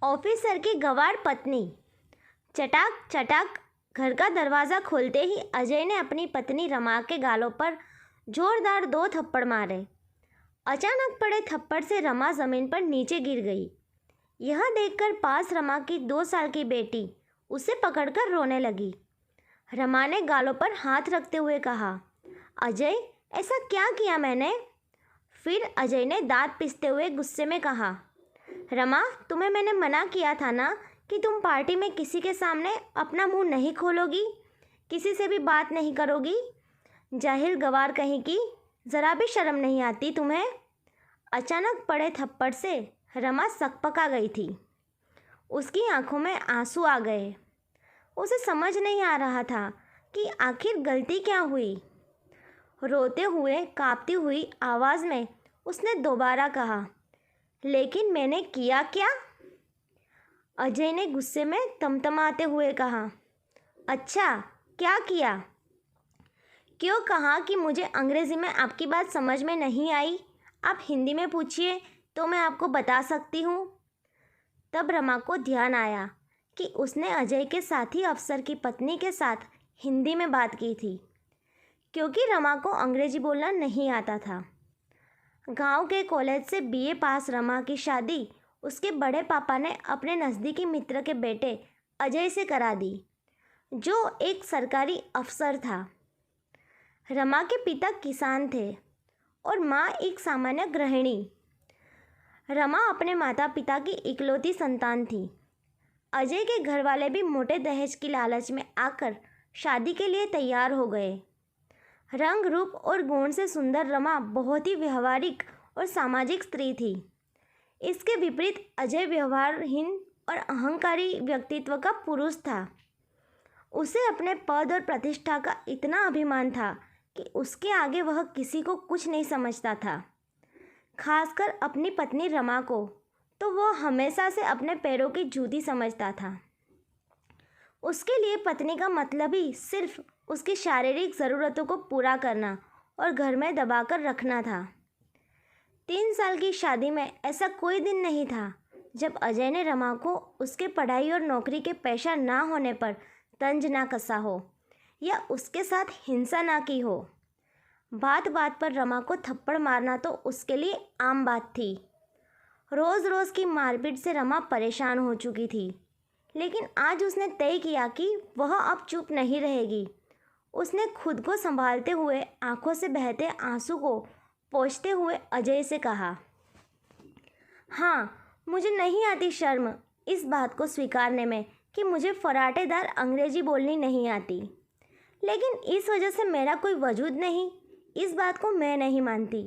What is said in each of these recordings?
Officer की गंवार पत्नी। चटाक चटाक घर का दरवाज़ा खोलते ही अजय ने अपनी पत्नी रमा के गालों पर जोरदार 2 थप्पड़ मारे। अचानक पड़े थप्पड़ से रमा ज़मीन पर नीचे गिर गई। यह देखकर पास रमा की 2 साल की बेटी उसे पकड़कर रोने लगी। रमा ने गालों पर हाथ रखते हुए कहा, अजय, ऐसा क्या किया मैंने? फिर अजय ने दांत पीसते हुए गुस्से में कहा, रमा, तुम्हें मैंने मना किया था ना कि तुम पार्टी में किसी के सामने अपना मुंह नहीं खोलोगी, किसी से भी बात नहीं करोगी। जाहिल गवार कहीं की, ज़रा भी शर्म नहीं आती तुम्हें? अचानक पड़े थप्पड़ से रमा सकपका गई थी। उसकी आंखों में आंसू आ गए। उसे समझ नहीं आ रहा था कि आखिर गलती क्या हुई। रोते हुए कांपती हुई आवाज़ में उसने दोबारा कहा, लेकिन मैंने किया क्या? अजय ने गुस्से में तमतमाते हुए कहा, अच्छा, क्या किया? क्यों कहा कि मुझे अंग्रेज़ी में आपकी बात समझ में नहीं आई? आप हिंदी में पूछिए तो मैं आपको बता सकती हूँ। तब रमा को ध्यान आया कि उसने अजय के साथी अफसर की पत्नी के साथ हिंदी में बात की थी, क्योंकि रमा को अंग्रेजी बोलना नहीं आता था। गांव के कॉलेज से बीए पास रमा की शादी उसके बड़े पापा ने अपने नज़दीकी मित्र के बेटे अजय से करा दी, जो एक सरकारी अफसर था। रमा के पिता किसान थे और माँ एक सामान्य गृहिणी। रमा अपने माता पिता की इकलौती संतान थी। अजय के घर वाले भी मोटे दहेज की लालच में आकर शादी के लिए तैयार हो गए। रंग रूप और गुण से सुंदर रमा बहुत ही व्यवहारिक और सामाजिक स्त्री थी। इसके विपरीत अजय व्यवहारहीन और अहंकारी व्यक्तित्व का पुरुष था। उसे अपने पद और प्रतिष्ठा का इतना अभिमान था कि उसके आगे वह किसी को कुछ नहीं समझता था। खासकर अपनी पत्नी रमा को तो वह हमेशा से अपने पैरों की जूती समझता था। उसके लिए पत्नी का मतलब ही सिर्फ उसकी शारीरिक ज़रूरतों को पूरा करना और घर में दबाकर रखना था। 3 साल की शादी में ऐसा कोई दिन नहीं था जब अजय ने रमा को उसके पढ़ाई और नौकरी के पेशा ना होने पर तंज ना कसा हो या उसके साथ हिंसा ना की हो। बात बात पर रमा को थप्पड़ मारना तो उसके लिए आम बात थी। रोज़ रोज़ की मारपीट से रमा परेशान हो चुकी थी, लेकिन आज उसने तय किया कि वह अब चुप नहीं रहेगी। उसने खुद को संभालते हुए आंखों से बहते आंसू को पोंछते हुए अजय से कहा, हाँ, मुझे नहीं आती शर्म इस बात को स्वीकारने में कि मुझे फराटेदार अंग्रेजी बोलनी नहीं आती, लेकिन इस वजह से मेरा कोई वजूद नहीं, इस बात को मैं नहीं मानती।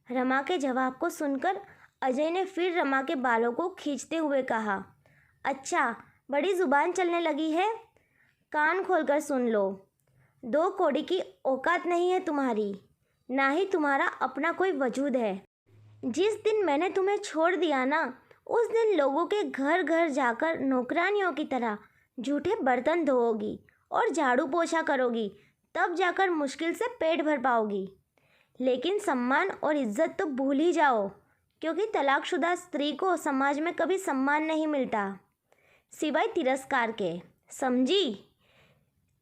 रमा के जवाब को सुनकर अजय ने फिर रमा के बालों को खींचते हुए कहा, अच्छा, बड़ी ज़ुबान चलने लगी है? कान खोलकर सुन लो। 2 कौड़ी की औकात नहीं है तुम्हारी, ना ही तुम्हारा अपना कोई वजूद है। जिस दिन मैंने तुम्हें छोड़ दिया ना, उस दिन लोगों के घर घर जाकर नौकरानियों की तरह झूठे बर्तन धोओगी और झाड़ू पोछा करोगी, तब जाकर मुश्किल से पेट भर पाओगी। लेकिन सम्मान और इज्जत तो भूल ही जाओ, क्योंकि तलाकशुदा स्त्री को समाज में कभी सम्मान नहीं मिलता, सिवाय तिरस्कार के। समझी?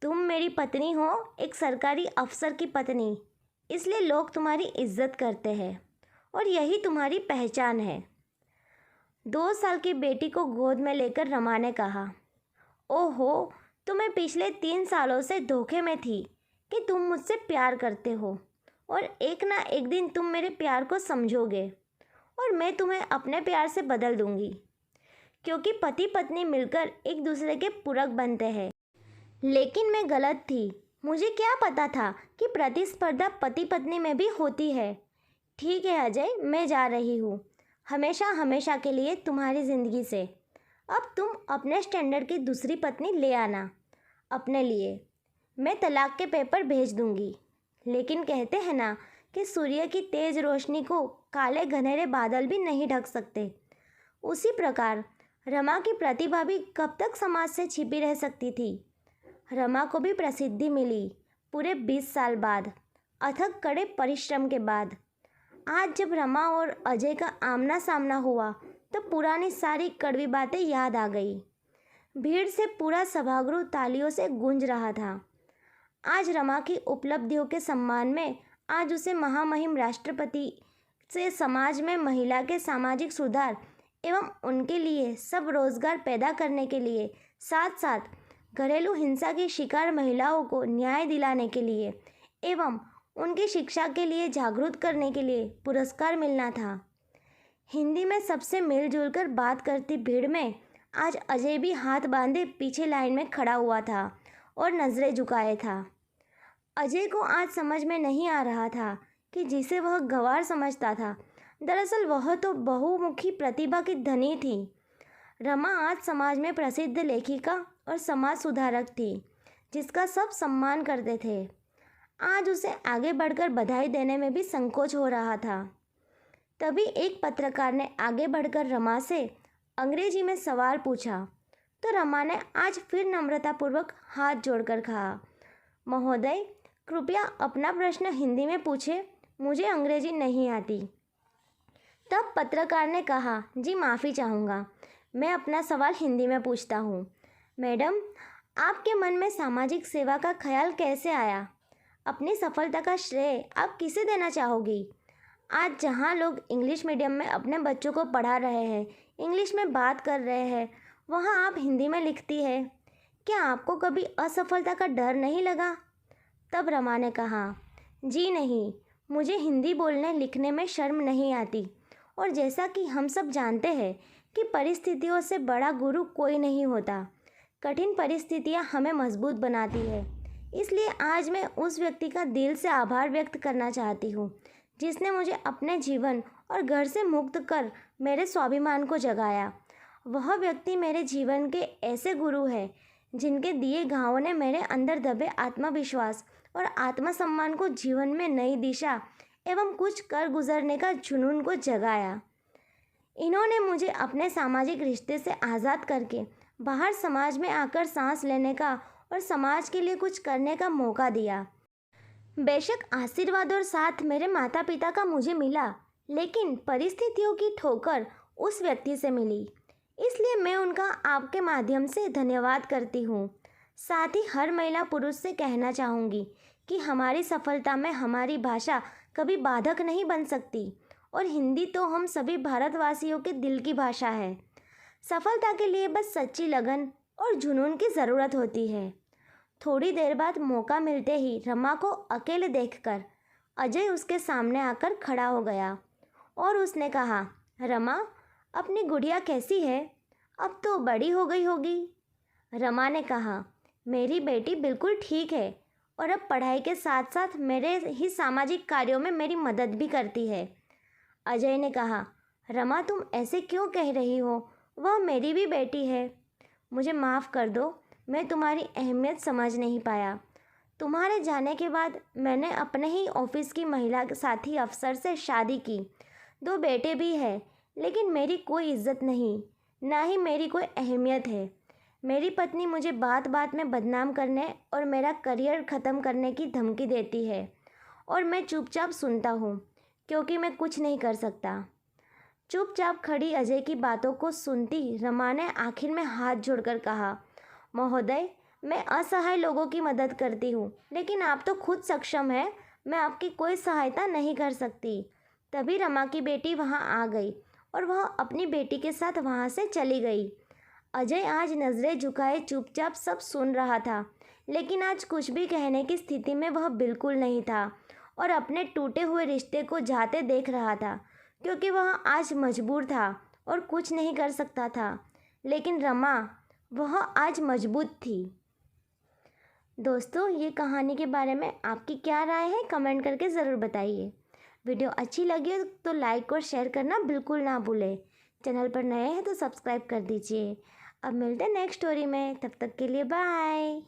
तुम मेरी पत्नी हो, एक सरकारी अफसर की पत्नी, इसलिए लोग तुम्हारी इज्जत करते हैं और यही तुम्हारी पहचान है। 2 साल की बेटी को गोद में लेकर रमा ने कहा, ओहो, तो मैं पिछले 3 सालों से धोखे में थी कि तुम मुझसे प्यार करते हो और एक ना एक दिन तुम मेरे प्यार को समझोगे और मैं तुम्हें अपने प्यार से बदल दूंगी, क्योंकि पति पत्नी मिलकर एक दूसरे के पूरक बनते हैं। लेकिन मैं गलत थी। मुझे क्या पता था कि प्रतिस्पर्धा पति पत्नी में भी होती है। ठीक है अजय, मैं जा रही हूँ, हमेशा हमेशा के लिए तुम्हारी ज़िंदगी से। अब तुम अपने स्टैंडर्ड की दूसरी पत्नी ले आना अपने लिए। मैं तलाक के पेपर भेज दूँगी। लेकिन कहते हैं ना कि सूर्य की तेज़ रोशनी को काले घनेरे बादल भी नहीं ढक सकते। उसी प्रकार रमा की प्रतिभा भी कब तक समाज से छिपी रह सकती थी। रमा को भी प्रसिद्धि मिली पूरे 20 साल बाद, अथक कड़े परिश्रम के बाद। आज जब रमा और अजय का आमना सामना हुआ तो पुरानी सारी कड़वी बातें याद आ गई। भीड़ से पूरा सभागृह तालियों से गूंज रहा था। आज रमा की उपलब्धियों के सम्मान में, आज उसे महामहिम राष्ट्रपति से समाज में महिला के सामाजिक सुधार एवं उनके लिए सब रोजगार पैदा करने के लिए, साथ साथ घरेलू हिंसा की शिकार महिलाओं को न्याय दिलाने के लिए एवं उनकी शिक्षा के लिए जागरूक करने के लिए पुरस्कार मिलना था। हिंदी में सबसे मिलजुल कर बात करती भीड़ में आज अजय भी हाथ बांधे पीछे लाइन में खड़ा हुआ था और नजरें झुकाए था। अजय को आज समझ में नहीं आ रहा था कि जिसे वह गंवार समझता था, दरअसल वह तो बहुमुखी प्रतिभा की धनी थी। रमा आज समाज में प्रसिद्ध लेखिका और समाज सुधारक थी, जिसका सब सम्मान करते थे। आज उसे आगे बढ़कर बधाई देने में भी संकोच हो रहा था। तभी एक पत्रकार ने आगे बढ़कर रमा से अंग्रेजी में सवाल पूछा, तो रमा ने आज फिर नम्रतापूर्वक हाथ जोड़कर कहा, महोदय कृपया अपना प्रश्न हिंदी में पूछे, मुझे अंग्रेजी नहीं आती। तब पत्रकार ने कहा, जी माफ़ी चाहूँगा, मैं अपना सवाल हिंदी में पूछता हूँ। मैडम, आपके मन में सामाजिक सेवा का ख्याल कैसे आया? अपनी सफलता का श्रेय आप किसे देना चाहोगी? आज जहाँ लोग इंग्लिश मीडियम में अपने बच्चों को पढ़ा रहे हैं, इंग्लिश में बात कर रहे हैं, वहाँ आप हिंदी में लिखती है। क्या आपको कभी असफलता का डर नहीं लगा? तब रमा ने कहा, जी नहीं, मुझे हिंदी बोलने लिखने में शर्म नहीं आती। और जैसा कि हम सब जानते हैं कि परिस्थितियों से बड़ा गुरु कोई नहीं होता। कठिन परिस्थितियां हमें मजबूत बनाती है। इसलिए आज मैं उस व्यक्ति का दिल से आभार व्यक्त करना चाहती हूँ, जिसने मुझे अपने जीवन और घर से मुक्त कर मेरे स्वाभिमान को जगाया। वह व्यक्ति मेरे जीवन के ऐसे गुरु हैं, जिनके दिए घावों ने मेरे अंदर दबे आत्मविश्वास और आत्मसम्मान को जीवन में नई दिशा एवं कुछ कर गुजरने का जुनून को जगाया। इन्होंने मुझे अपने सामाजिक रिश्ते से आज़ाद करके बाहर समाज में आकर सांस लेने का और समाज के लिए कुछ करने का मौका दिया। बेशक आशीर्वाद और साथ मेरे माता पिता का मुझे मिला, लेकिन परिस्थितियों की ठोकर उस व्यक्ति से मिली। इसलिए मैं उनका आपके माध्यम से धन्यवाद करती हूँ। साथ ही हर महिला पुरुष से कहना चाहूँगी कि हमारी सफलता में हमारी भाषा कभी बाधक नहीं बन सकती, और हिंदी तो हम सभी भारतवासियों के दिल की भाषा है। सफलता के लिए बस सच्ची लगन और जुनून की ज़रूरत होती है। थोड़ी देर बाद मौका मिलते ही रमा को अकेले देखकर अजय उसके सामने आकर खड़ा हो गया और उसने कहा, रमा, अपनी गुड़िया कैसी है? अब तो बड़ी हो गई होगी। रमा ने कहा, मेरी बेटी बिल्कुल ठीक है और अब पढ़ाई के साथ साथ मेरे ही सामाजिक कार्यों में मेरी मदद भी करती है। अजय ने कहा, रमा तुम ऐसे क्यों कह रही हो? वह मेरी भी बेटी है। मुझे माफ़ कर दो, मैं तुम्हारी अहमियत समझ नहीं पाया। तुम्हारे जाने के बाद मैंने अपने ही ऑफिस की महिला साथी अफसर से शादी की। 2 बेटे भी हैं, लेकिन मेरी कोई इज्जत नहीं, ना ही मेरी कोई अहमियत है। मेरी पत्नी मुझे बात बात में बदनाम करने और मेरा करियर ख़त्म करने की धमकी देती है और मैं चुपचाप सुनता हूँ, क्योंकि मैं कुछ नहीं कर सकता। चुपचाप खड़ी अजय की बातों को सुनती रमा ने आखिर में हाथ जोड़कर कहा, महोदय, मैं असहाय लोगों की मदद करती हूँ, लेकिन आप तो खुद सक्षम हैं, मैं आपकी कोई सहायता नहीं कर सकती। तभी रमा की बेटी वहाँ आ गई और वह अपनी बेटी के साथ वहाँ से चली गई। अजय आज नज़रें झुकाए चुपचाप सब सुन रहा था, लेकिन आज कुछ भी कहने की स्थिति में वह बिल्कुल नहीं था और अपने टूटे हुए रिश्ते को जाते देख रहा था, क्योंकि वह आज मजबूर था और कुछ नहीं कर सकता था। लेकिन रमा, वह आज मजबूत थी। दोस्तों, ये कहानी के बारे में आपकी क्या राय है, कमेंट करके ज़रूर बताइए। वीडियो अच्छी लगी हो तो लाइक और शेयर करना बिल्कुल ना भूलें। चैनल पर नए हैं तो सब्सक्राइब कर दीजिए। अब मिलते हैं नेक्स्ट स्टोरी में, तब तक के लिए बाय।